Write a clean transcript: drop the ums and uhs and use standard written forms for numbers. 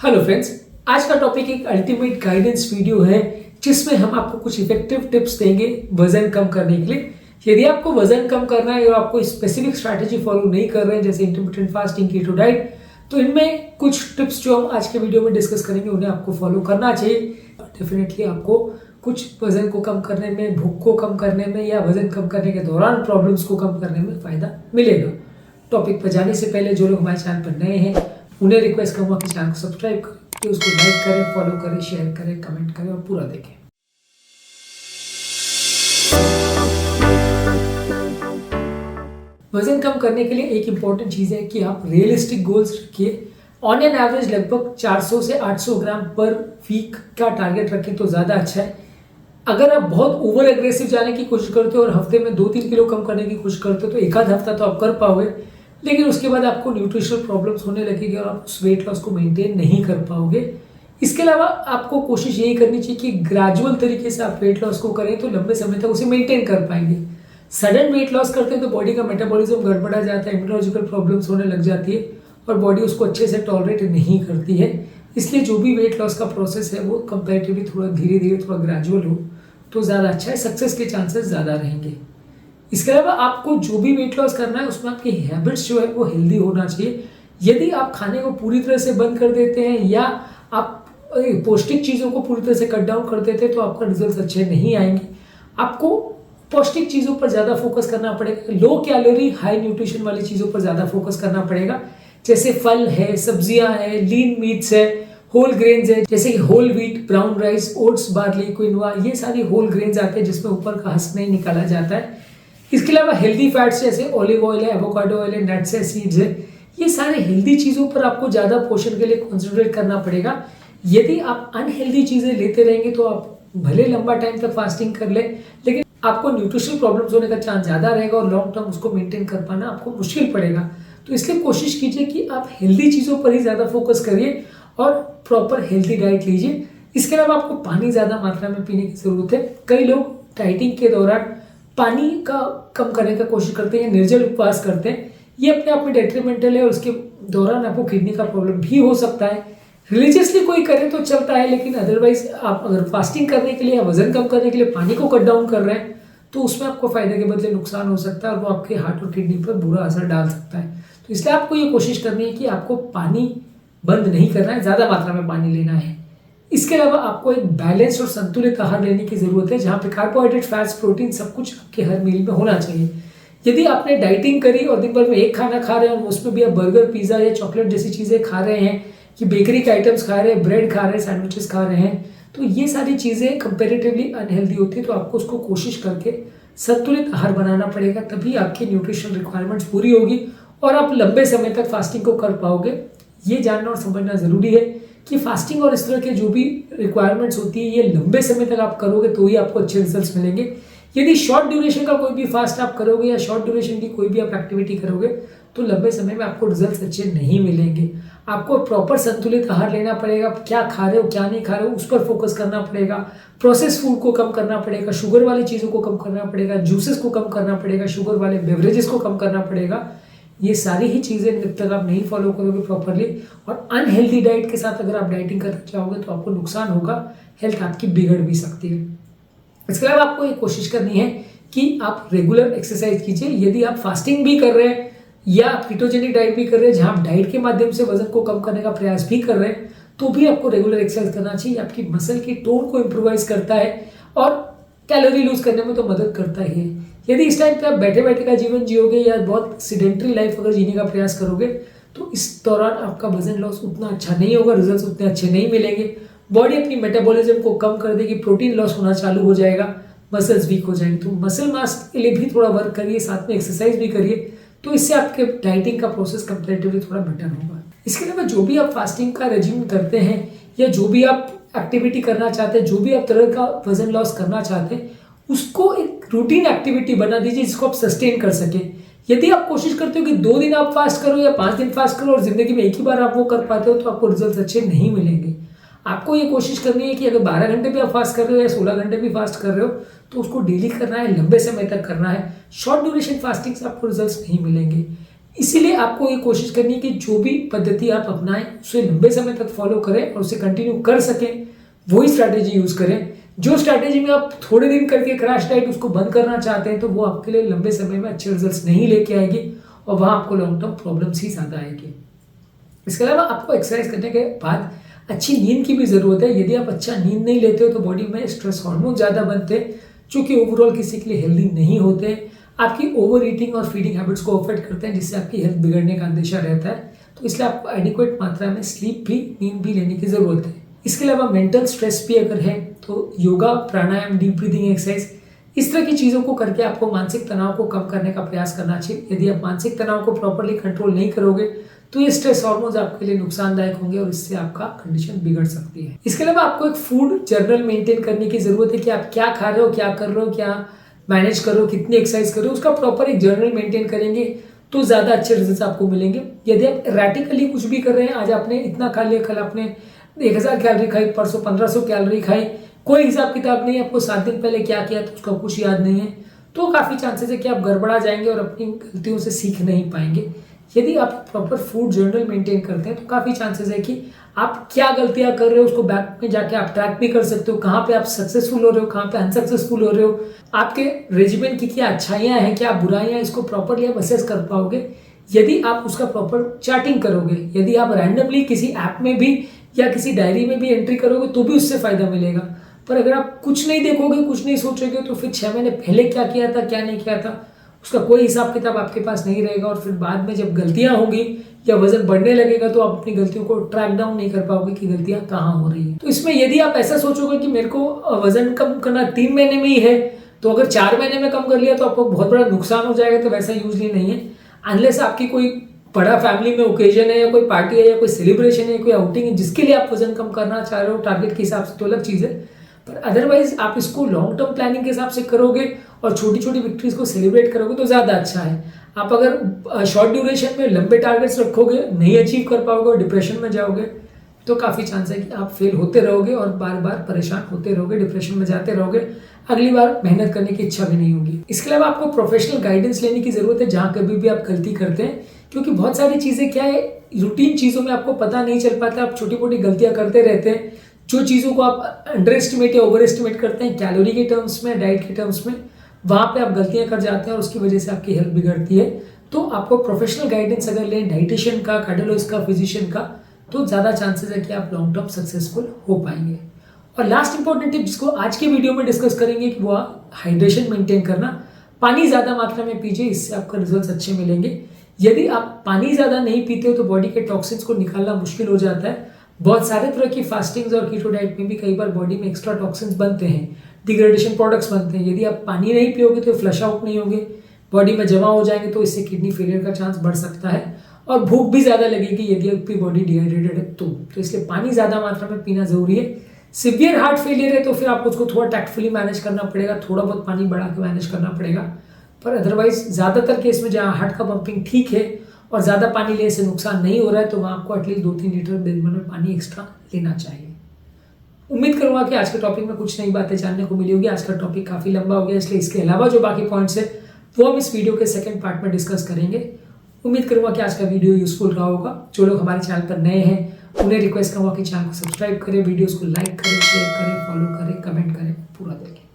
Hello friends, आज का topic एक अल्टीमेट गाइडेंस वीडियो है जिसमें हम आपको कुछ इफेक्टिव टिप्स देंगे वजन कम करने के लिए। यदि आपको वजन कम करना है और आपको स्पेसिफिक स्ट्रैटेजी फॉलो नहीं कर रहे हैं जैसे इंटरमिटेंट फास्टिंग, कीटो डाइट, तो इनमें कुछ टिप्स जो हम आज के वीडियो में डिस्कस करेंगे उन्हें आपको फॉलो करना चाहिए। डेफिनेटली आपको कुछ वजन को कम करने में, भूख को कम करने में या वजन कम करने के दौरान प्रॉब्लम्स को कम करने में फायदा मिलेगा। टॉपिक पर जाने से पहले जो लोग हमारे चैनल पर नए हैं उन्हें रिक्वेस्ट करूंगा कि चैनल को सब्सक्राइब करें, उसको लाइक करें, फॉलो करें, शेयर करें, कमेंट करें और पूरा देखें। वजन कम करने के लिए एक इंपॉर्टेंट चीज़ है कि आप रियलिस्टिक गोल्स रखिए। ऑन एन एवरेज लगभग 400 से 800 ग्राम पर वीक का टारगेट रखें तो ज़्यादा अच्छा है। अगर आप बहुत ओवर एग्रेसिव जाने की कोशिश करते हो और हफ्ते में 2-3 किलो कम करने की कोशिश करते हो तो एक आध हफ्ता तो आप कर पाओगे, लेकिन उसके बाद आपको न्यूट्रिशनल प्रॉब्लम्स होने लगेगी और आप उस वेट लॉस को मेंटेन नहीं कर पाओगे। इसके अलावा आपको कोशिश यही करनी चाहिए कि ग्रेजुअल तरीके से आप वेट लॉस को करें तो लंबे समय तक उसे मेंटेन कर पाएंगे। सडन वेट लॉस करते हैं तो बॉडी का मेटाबॉलिज्म गड़बड़ा जाता है, इम्यूनोलॉजिकल प्रॉब्लम्स होने लग जाती है और बॉडी उसको अच्छे से टॉलरेट नहीं करती है। इसलिए जो भी वेट लॉस का प्रोसेस है वो कंपैरेटिवली थोड़ा धीरे धीरे, थोड़ा ग्रेजुअल हो तो ज़्यादा अच्छा है, सक्सेस के चांसेस ज़्यादा रहेंगे। इसके अलावा आपको जो भी वेट लॉस करना है उसमें आपकी हैबिट्स जो है वो हेल्दी होना चाहिए। यदि आप खाने को पूरी तरह से बंद कर देते हैं या आप पौष्टिक चीज़ों को पूरी तरह से कट डाउन कर देते हैं तो आपका रिजल्ट अच्छे नहीं आएंगे। आपको पौष्टिक चीज़ों पर ज़्यादा फोकस करना पड़ेगा, लो कैलोरी हाई न्यूट्रिशन वाली चीज़ों पर ज़्यादा फोकस करना पड़ेगा, जैसे फल है, सब्जियां है, लीन मीट्स है, होल ग्रेन्स है जैसे कि whole wheat, brown rice, oats, barley, quinoa, ये सारी होल ग्रेन्स आते हैं जिसमें ऊपर का हस्क नहीं निकाला जाता है। इसके अलावा हेल्दी फैट्स जैसे ऑलिव ऑयल है, एवोकाडो ऑयल है, नट्स है, सीड्स है, ये सारे हेल्दी चीज़ों पर आपको ज़्यादा पोषण के लिए कॉन्सेंट्रेट करना पड़ेगा। यदि आप अनहेल्दी चीज़ें लेते रहेंगे तो आप भले लंबा टाइम तक फास्टिंग कर ले, लेकिन आपको न्यूट्रिशनल प्रॉब्लम्स होने का चांस ज़्यादा रहेगा और लॉन्ग टर्म उसको मेंटेन कर पाना आपको मुश्किल पड़ेगा। तो इसलिए कोशिश कीजिए कि आप हेल्दी चीज़ों पर ही ज़्यादा फोकस करिए और प्रॉपर हेल्दी डाइट लीजिए। इसके अलावा आपको पानी ज़्यादा मात्रा में पीने की ज़रूरत है। कई लोग डाइटिंग के दौरान पानी का कम करने का कोशिश करते हैं, निर्जल उपवास करते हैं, ये अपने आप में डेट्रीमेंटल है और उसके दौरान आपको किडनी का प्रॉब्लम भी हो सकता है। रिलीजियसली कोई करे तो चलता है, लेकिन अदरवाइज आप अगर फास्टिंग करने के लिए या वजन कम करने के लिए पानी को कट डाउन कर रहे हैं तो उसमें आपको फायदे के बदले नुकसान हो सकता है और वो आपके हार्ट और किडनी पर बुरा असर डाल सकता है। तो इसलिए आपको ये कोशिश करनी है कि आपको पानी बंद नहीं करना है, ज़्यादा मात्रा में पानी लेना है। इसके अलावा आपको एक बैलेंस और संतुलित आहार लेने की ज़रूरत है जहाँ पे कार्बोहाइड्रेट, फैट्स, प्रोटीन सब कुछ आपके हर मील में होना चाहिए। यदि आपने डाइटिंग करी और दिन भर में एक खाना खा रहे हैं और उसमें भी आप बर्गर, पिज़्ज़ा या चॉकलेट जैसी चीज़ें खा रहे हैं, कि बेकरी के आइटम्स खा रहे हैं, ब्रेड खा रहे हैं, सैंडविचेस खा रहे हैं, तो ये सारी चीज़ें कंपेरेटिवली अनहेल्दी होती है। तो आपको उसको कोशिश करके संतुलित आहार बनाना पड़ेगा, तभी आपकी न्यूट्रिशनल रिक्वायरमेंट्स पूरी होगी और आप लंबे समय तक फास्टिंग को कर पाओगे। ये जानना और समझना ज़रूरी है कि फास्टिंग और इस तरह के जो भी रिक्वायरमेंट्स होती है ये लंबे समय तक आप करोगे तो ही आपको अच्छे रिजल्ट्स मिलेंगे। यदि शॉर्ट ड्यूरेशन का कोई भी फास्ट आप करोगे या शॉर्ट ड्यूरेशन की कोई भी आप एक्टिविटी करोगे तो लंबे समय में आपको रिजल्ट्स अच्छे नहीं मिलेंगे। आपको प्रॉपर संतुलित आहार लेना पड़ेगा, क्या खा रहे हो क्या नहीं खा रहे हो उस पर फोकस करना पड़ेगा, प्रोसेस फूड को कम करना पड़ेगा, शुगर वाली चीज़ों को कम करना पड़ेगा, जूसेस को कम करना पड़ेगा, शुगर वाले बेवरेजेस को कम करना पड़ेगा। ये सारी ही चीज़ें जब तक आप नहीं फॉलो करोगे प्रॉपरली और अनहेल्दी डाइट के साथ अगर आप डाइटिंग करना चाहोगे तो आपको नुकसान होगा, हेल्थ आपकी बिगड़ भी सकती है। इसके अलावा आपको ये कोशिश करनी है कि आप रेगुलर एक्सरसाइज कीजिए। यदि आप फास्टिंग भी कर रहे हैं या आप कीटोजेनिक डाइट भी कर रहे हैं जहाँ आप डाइट के माध्यम से वजन को कम करने का प्रयास भी कर रहे हैं तो भी आपको रेगुलर एक्सरसाइज करना चाहिए। आपकी मसल की टोन को इम्प्रोवाइज करता है और कैलोरी लूज करने में तो मदद करता ही है। यदि इस टाइम पे आप बैठे बैठे का जीवन जियोगे या बहुत सीडेंटरी लाइफ अगर जीने का प्रयास करोगे तो इस दौरान आपका वजन लॉस उतना अच्छा नहीं होगा, रिजल्ट्स उतने अच्छे नहीं मिलेंगे। बॉडी अपनी मेटाबॉलिज्म को कम कर देगी, प्रोटीन लॉस होना चालू हो जाएगा, मसल्स वीक हो जाएंगे। तो मसल मास के लिए भी थोड़ा वर्क करिए, साथ में एक्सरसाइज भी करिए, तो इससे आपके डाइटिंग का प्रोसेस कंपैरेटिवली थोड़ा बेटर होगा। इसके अलावा जो भी आप फास्टिंग का रेजिम करते हैं या जो भी आप एक्टिविटी करना चाहते हैं, जो भी आप तरह का वजन लॉस करना चाहते हैं, उसको एक रूटीन एक्टिविटी बना दीजिए जिसको आप सस्टेन कर सके। यदि आप कोशिश करते हो कि 2 दिन आप फास्ट करो या 5 दिन फास्ट करो और जिंदगी में एक ही बार आप वो कर पाते हो तो आपको रिजल्ट अच्छे नहीं मिलेंगे। आपको ये कोशिश करनी है कि अगर 12 घंटे भी आप फास्ट कर रहे हो या 16 घंटे भी फास्ट कर रहे हो तो उसको डेली करना है, लंबे समय तक करना है। शॉर्ट ड्यूरेशन फास्टिंग से आपको रिजल्ट्स नहीं मिलेंगे। इसीलिए आपको ये कोशिश करनी है कि जो भी पद्धति आप अपनाएं उसे लंबे समय तक फॉलो करें और उसे कंटिन्यू कर सकें, वही स्ट्रैटेजी यूज़ करें। जो स्ट्रैटेजी में आप थोड़े दिन करके क्रैश डाइट उसको बंद करना चाहते हैं तो वो आपके लिए लंबे समय में अच्छे रिजल्ट्स नहीं लेके आएगी और वहाँ आपको लॉन्ग टर्म प्रॉब्लम्स ही ज़्यादा आएगी। इसके अलावा आपको एक्सरसाइज करने के बाद अच्छी नींद की भी ज़रूरत है। यदि आप अच्छा नींद नहीं लेते हो तो बॉडी में स्ट्रेस हार्मोन ज़्यादा बनते हैं जो कि ओवरऑल किसी के लिए हेल्दी नहीं होते, आपकी ओवर ईटिंग और फीडिंग हैबिट्स को अफेक्ट करते हैं जिससे आपकी हेल्थ बिगड़ने का अंदेशा रहता है। तो इसलिए आपको एडिक्वेट मात्रा में स्लीप भी, नींद भी लेने की ज़रूरत है। इसके अलावा मेंटल स्ट्रेस भी अगर है तो योगा, प्राणायाम, डीप ब्रीदिंग एक्सरसाइज, इस तरह की चीज़ों को करके आपको मानसिक तनाव को कम करने का प्रयास करना चाहिए। यदि आप मानसिक तनाव को प्रॉपरली कंट्रोल नहीं करोगे तो ये स्ट्रेस हार्मोन्स आपके लिए नुकसानदायक होंगे और इससे आपका कंडीशन बिगड़ सकती है। इसके अलावा आपको एक फूड जर्नल मेंटेन करने की जरूरत है कि आप क्या खा रहे हो, क्या कर रहे हो, क्या मैनेज कर रहे हो, कितनी एक्सरसाइज कर रहे हो, उसका प्रॉपर एक जर्नल मेंटेन करेंगे तो ज़्यादा अच्छे रिजल्ट आपको मिलेंगे। यदि आप रैटिकली कुछ भी कर रहे हैं, आज आपने इतना खा लिया, कल आपने 1000 कैलोरी खाई, परसों 1500 कैलोरी खाई, कोई हिसाब किताब नहीं, आपको 7 दिन पहले क्या किया तो उसका कुछ याद नहीं है, तो काफ़ी चांसेस है कि आप गड़बड़ा जाएंगे और अपनी गलतियों से सीख नहीं पाएंगे। यदि आप प्रॉपर फूड जर्नल मेंटेन करते हैं तो काफ़ी चांसेस है कि आप क्या गलतियां कर रहे हो उसको बैक में जाके आप ट्रैक भी कर सकते हो, कहाँ पे आप सक्सेसफुल हो रहे हो, कहाँ पे अनसक्सेसफुल हो रहे हो, आपके रेजिमेंट की क्या अच्छाइयाँ हैं, क्या बुराइयाँ, इसको प्रॉपरली आप असेस कर पाओगे यदि आप उसका प्रॉपर चार्टिंग करोगे। यदि आप रैंडमली किसी ऐप में भी या किसी डायरी में भी एंट्री करोगे तो भी उससे फायदा मिलेगा। पर अगर आप कुछ नहीं देखोगे, कुछ नहीं सोचोगे तो फिर 6 महीने पहले क्या किया था, क्या नहीं किया था, उसका कोई हिसाब किताब आपके पास नहीं रहेगा और फिर बाद में जब गलतियां होंगी या वजन बढ़ने लगेगा तो आप अपनी गलतियों को ट्रैक डाउन नहीं कर पाओगे कि गलतियां कहाँ हो रही है। तो इसमें यदि आप ऐसा सोचोगे कि मेरे को वजन कम करना 3 महीने में ही है तो अगर 4 महीने में कम कर लिया तो आपको बहुत बड़ा नुकसान हो जाएगा, तो वैसा यूजली नहीं है। अनलेस आपकी कोई बड़ा फैमिली में ओकेजन है या कोई पार्टी है या कोई सेलिब्रेशन है, कोई आउटिंग है जिसके लिए आप वजन कम करना चाह रहे हो टारगेट के हिसाब से, तो अलग चीज़ है। पर अदरवाइज आप इसको लॉन्ग टर्म प्लानिंग के हिसाब से करोगे और छोटी छोटी विक्ट्रीज को सेलिब्रेट करोगे तो ज़्यादा अच्छा है। आप अगर शॉर्ट ड्यूरेशन में लंबे टारगेट्स रखोगे, नहीं अचीव कर पाओगे और डिप्रेशन में जाओगे तो काफ़ी चांस है कि आप फेल होते रहोगे और बार बार परेशान होते रहोगे, डिप्रेशन में जाते रहोगे, अगली बार मेहनत करने की इच्छा भी नहीं होगी। इसके अलावा आपको प्रोफेशनल गाइडेंस लेने की ज़रूरत है जहाँ कभी भी आप गलती करते हैं, क्योंकि बहुत सारी चीज़ें क्या है, रूटीन चीज़ों में आपको पता नहीं चल पाता, आप छोटी मोटी गलतियाँ करते रहते हैं। जो चीज़ों को आप अंडर एस्टिमेट या ओवर एस्टिमेट करते हैं कैलोरी के टर्म्स में, डाइट के टर्म्स में, वहाँ पे आप गलतियाँ कर जाते हैं और उसकी वजह से आपकी हेल्थ बिगड़ती है। तो आपको प्रोफेशनल गाइडेंस अगर लें डाइटिशियन का, कार्डियोलॉजिस्ट का, फिजिशियन का, तो ज़्यादा चांसेस है कि आप लॉन्ग टर्म सक्सेसफुल हो पाएंगे। और लास्ट इंपॉर्टेंट टिप जिसको आज के वीडियो में डिस्कस करेंगे कि वो हाइड्रेशन मेंटेन करना। पानी ज़्यादा मात्रा में पीजिए, इससे आपका रिजल्ट अच्छे मिलेंगे। यदि आप पानी ज़्यादा नहीं पीते हो तो बॉडी के टॉक्सिन्स को निकालना मुश्किल हो जाता है। बहुत सारे तरह की फास्टिंग्स और कीटो डाइट में भी कई बार बॉडी में एक्स्ट्रा टॉक्सिन्स बनते हैं, डिग्रेडेशन प्रोडक्ट्स बनते हैं। यदि आप पानी नहीं पियोगे तो फ्लश आउट नहीं होंगे, बॉडी में जमा हो जाएंगे, तो इससे किडनी फेलियर का चांस बढ़ सकता है और भूख भी ज़्यादा लगेगी यदि आपकी बॉडी डिहाइड्रेटेड है तो इसलिए पानी ज़्यादा मात्रा में पीना जरूरी है। सिवियर हार्ट फेलियर है तो फिर आपको उसको थोड़ा टैक्टफुली मैनेज करना पड़ेगा, थोड़ा बहुत पानी बढ़ा के मैनेज करना पड़ेगा। पर अदरवाइज ज़्यादातर केस में जहाँ हार्ट का पंपिंग ठीक है और ज़्यादा पानी लेने से नुकसान नहीं हो रहा है तो वहाँ आपको एटलीस्ट 2-3 लीटर दिन भर में पानी एक्स्ट्रा लेना चाहिए। उम्मीद करूँगा कि आज के टॉपिक में कुछ नई बातें जानने को मिली होगी। आज का टॉपिक काफ़ी लंबा हो गया, इसलिए इसके अलावा जो बाकी पॉइंट्स है वो हम इस वीडियो के सेकंड पार्ट में डिस्कस करेंगे। उम्मीद करूँगा कि आज का वीडियो यूजफुल रहा होगा। जो लोग हमारे चैनल पर नए हैं उन्हें रिक्वेस्ट करूँगा कि चैनल को सब्सक्राइब करें, वीडियोज़ को लाइक करें, शेयर करें, फॉलो करें, कमेंट करें, पूरा देखें।